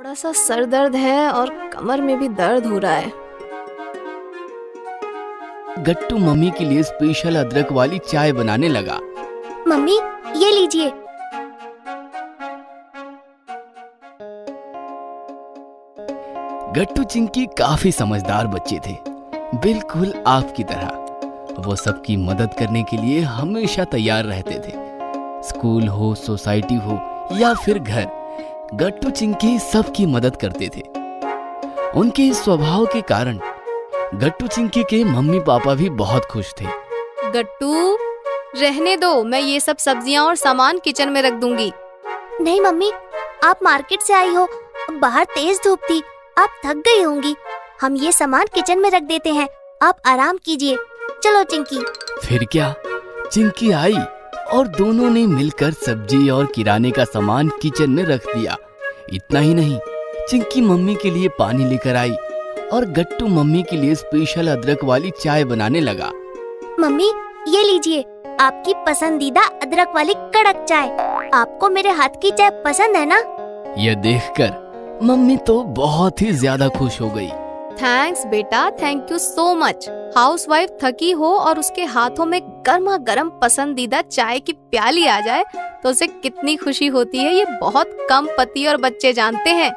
थोड़ा सा सर दर्द है और कमर में भी दर्द हो रहा है। गट्टू मम्मी के लिए स्पेशल अदरक वाली चाय बनाने लगा। मम्मी ये लीजिए। गट्टू चिंकी काफी समझदार बच्चे थे, बिल्कुल आपकी तरह। वो सबकी मदद करने के लिए हमेशा तैयार रहते थे। स्कूल हो, सोसाइटी हो या फिर घर, गट्टू चिंकी सबकी मदद करते थे। उनके इस स्वभाव के कारण गट्टू चिंकी के मम्मी पापा भी बहुत खुश थे। गट्टू रहने दो, मैं ये सब सब्जियां और सामान किचन में रख दूंगी। नहीं मम्मी, आप मार्केट से आई हो, बाहर तेज धूप थी, आप थक गई होंगी। हम ये सामान किचन में रख देते हैं, आप आराम कीजिए। चलो चिंकी। फिर क्या, चिंकी आई और दोनों ने मिलकर सब्जी और किराने का सामान किचन में रख दिया। इतना ही नहीं, चिंकी मम्मी के लिए पानी लेकर आई और गट्टू मम्मी के लिए स्पेशल अदरक वाली चाय बनाने लगा। मम्मी ये लीजिए, आपकी पसंदीदा अदरक वाली कड़क चाय। आपको मेरे हाथ की चाय पसंद है ना? यह देखकर मम्मी तो बहुत ही ज्यादा खुश हो गई। थैंक्स बेटा, thank you so much. Housewife थकी हो और उसके हाथों में गर्मा गर्म पसंदीदा चाय की प्याली आ जाए तो उसे कितनी खुशी होती है, ये बहुत कम पति और बच्चे जानते हैं।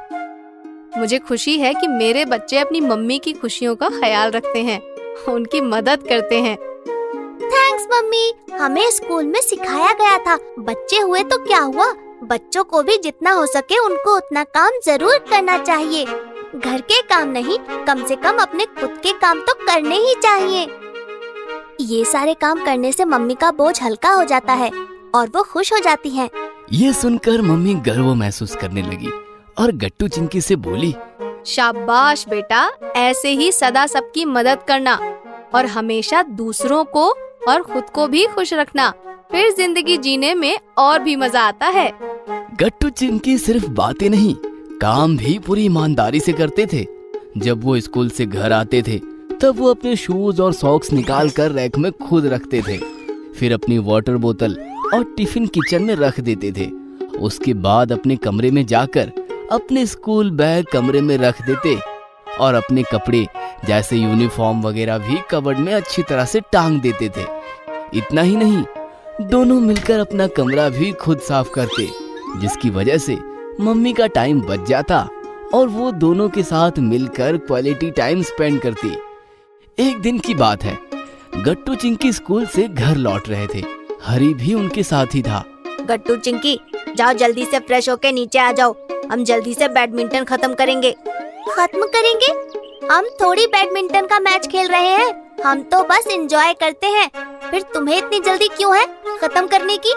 मुझे खुशी है कि मेरे बच्चे अपनी मम्मी की खुशियों का ख्याल रखते हैं, उनकी मदद करते हैं। थैंक्स मम्मी, हमें स्कूल में सिखाया गया था, बच्चे हुए तो क्या हुआ, बच्चों को भी जितना हो सके उनको उतना काम जरूर करना चाहिए। घर के काम नहीं, कम से कम अपने खुद के काम तो करने ही चाहिए। ये सारे काम करने से मम्मी का बोझ हल्का हो जाता है और वो खुश हो जाती हैं। ये सुनकर मम्मी गर्व महसूस करने लगी और गट्टू चिंकी से बोली, शाबाश बेटा, ऐसे ही सदा सबकी मदद करना और हमेशा दूसरों को और खुद को भी खुश रखना, फिर जिंदगी जीने में और भी मजा आता है। गट्टू चिंकी सिर्फ बातें नहीं, काम भी पूरी ईमानदारी से करते थे। जब वो स्कूल से घर आते थे तब वो अपने शूज और सॉक्स निकाल कर रैक में खुद रखते थे। फिर अपनी वाटर बोतल और टिफिन किचन में रख देते थे। उसके बाद अपने कमरे में जाकर अपने स्कूल बैग कमरे में रख देते और अपने कपड़े जैसे यूनिफॉर्म वगैरह भी कबर्ड में अच्छी तरह से टांग देते थे। इतना ही नहीं, दोनों मिलकर अपना कमरा भी खुद साफ करते, जिसकी वजह से मम्मी का टाइम बच जाता और वो दोनों के साथ मिलकर क्वालिटी टाइम स्पेंड करती। एक दिन की बात है, गट्टू चिंकी स्कूल से घर लौट रहे थे। हरी भी उनके साथ ही था। गट्टू चिंकी, जाओ जल्दी से फ्रेश होके नीचे आ जाओ, हम जल्दी से बैडमिंटन खत्म करेंगे। खत्म करेंगे? हम थोड़ी बैडमिंटन का मैच खेल रहे हैं, हम तो बस एंजॉय करते हैं। फिर तुम्हें इतनी जल्दी क्यों है खत्म करने की?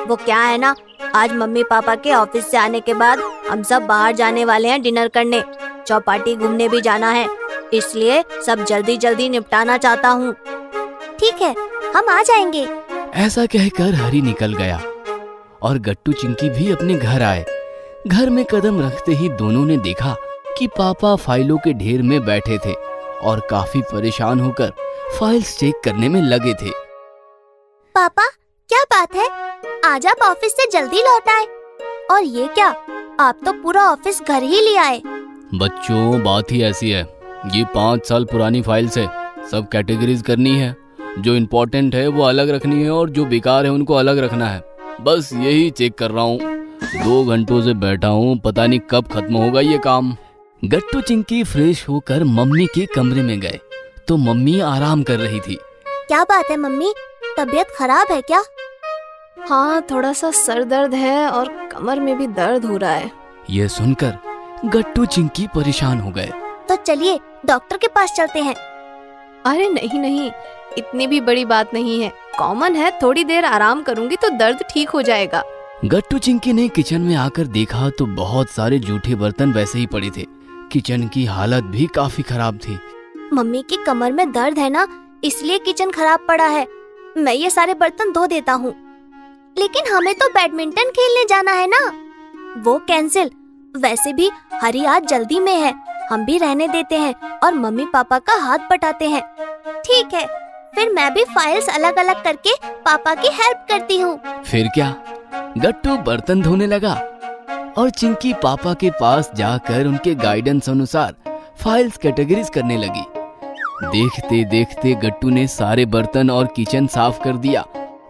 वो क्या है ना, आज मम्मी पापा के ऑफिस से आने के बाद हम सब बाहर जाने वाले हैं डिनर करने, चौपाटी घूमने भी जाना है, इसलिए सब जल्दी जल्दी निपटाना चाहता हूँ। ठीक है, हम आ जाएंगे। ऐसा कहकर हरी निकल गया और गट्टू चिंकी भी अपने घर आए। घर में कदम रखते ही दोनों ने देखा कि पापा फाइलों के ढेर में बैठे थे और काफी परेशान होकर फाइल्स चेक करने में लगे थे। पापा क्या बात है, आज आप ऑफिस से जल्दी लौट आए, और ये क्या, आप तो पूरा ऑफिस घर ही ले आए। बच्चों, बात ही ऐसी है, ये 5 साल पुरानी फाइल्स है, सब कैटेगरीज करनी है। जो इम्पोर्टेंट है वो अलग रखनी है और जो बेकार है उनको अलग रखना है। बस यही चेक कर रहा हूँ, 2 घंटों से बैठा हूँ, पता नहीं कब खत्म होगा ये काम। गट्टू चिंकी फ्रेश होकर मम्मी के कमरे में गए तो मम्मी आराम कर रही थी। क्या बात है मम्मी, तबीयत खराब है क्या? हाँ, थोड़ा सा सर दर्द है और कमर में भी दर्द हो रहा है। ये सुनकर गट्टू चिंकी परेशान हो गए। तो चलिए डॉक्टर के पास चलते हैं। अरे नहीं नहीं, इतनी भी बड़ी बात नहीं है, कॉमन है, थोड़ी देर आराम करूंगी तो दर्द ठीक हो जाएगा। गट्टू चिंकी ने किचन में आकर देखा तो बहुत सारे जूठे बर्तन वैसे ही पड़े थे। किचन की हालत भी काफी खराब थी। मम्मी की कमर में दर्द है ना, इसलिए किचन खराब पड़ा है। मैं ये सारे बर्तन धो देता हूँ। लेकिन हमें तो बैडमिंटन खेलने जाना है ना। वो कैंसिल। वैसे भी हरी आज जल्दी में है, हम भी रहने देते हैं और मम्मी पापा का हाथ बटाते हैं। ठीक है, फिर मैं भी फाइल्स अलग अलग करके पापा की हेल्प करती हूँ। फिर क्या, गट्टू बर्तन धोने लगा और चिंकी पापा के पास जाकर उनके गाइडेंस अनुसार फाइल्स कैटेगरीज करने लगी। देखते देखते गट्टू ने सारे बर्तन और किचन साफ कर दिया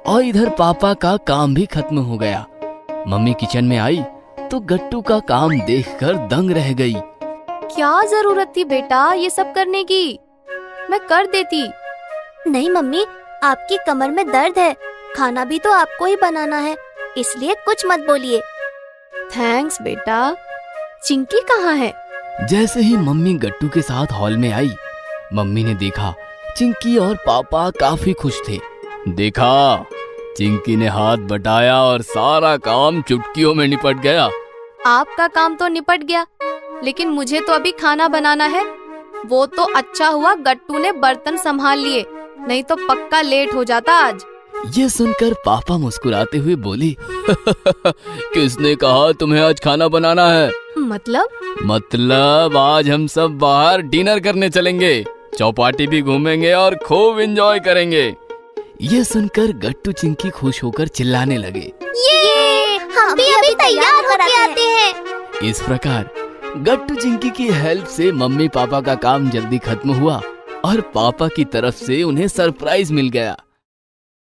और इधर पापा का काम भी खत्म हो गया। मम्मी किचन में आई तो गट्टू का काम देखकर दंग रह गई। क्या जरूरत थी बेटा ये सब करने की, मैं कर देती। नहीं मम्मी, आपकी कमर में दर्द है, खाना भी तो आपको ही बनाना है, इसलिए कुछ मत बोलिए। थैंक्स बेटा। चिंकी कहाँ है? जैसे ही मम्मी गट्टू के साथ हॉल में आई, मम्मी ने देखा चिंकी और पापा काफी खुश थे। देखा, चिंकी ने हाथ बटाया और सारा काम चुटकियों में निपट गया। आपका काम तो निपट गया, लेकिन मुझे तो अभी खाना बनाना है। वो तो अच्छा हुआ गट्टू ने बर्तन संभाल लिए, नहीं तो पक्का लेट हो जाता आज। ये सुनकर पापा मुस्कुराते हुए बोली किसने कहा तुम्हें आज खाना बनाना है? मतलब आज हम सब बाहर डिनर करने चलेंगे, चौपाटी भी घूमेंगे और खूब एंजॉय करेंगे। ये सुनकर गट्टू चिंकी खुश होकर चिल्लाने लगे, ये हम भी अभी तैयार होके आते हैं। इस प्रकार गट्टू चिंकी की हेल्प से मम्मी पापा का काम जल्दी खत्म हुआ और पापा की तरफ से उन्हें सरप्राइज मिल गया।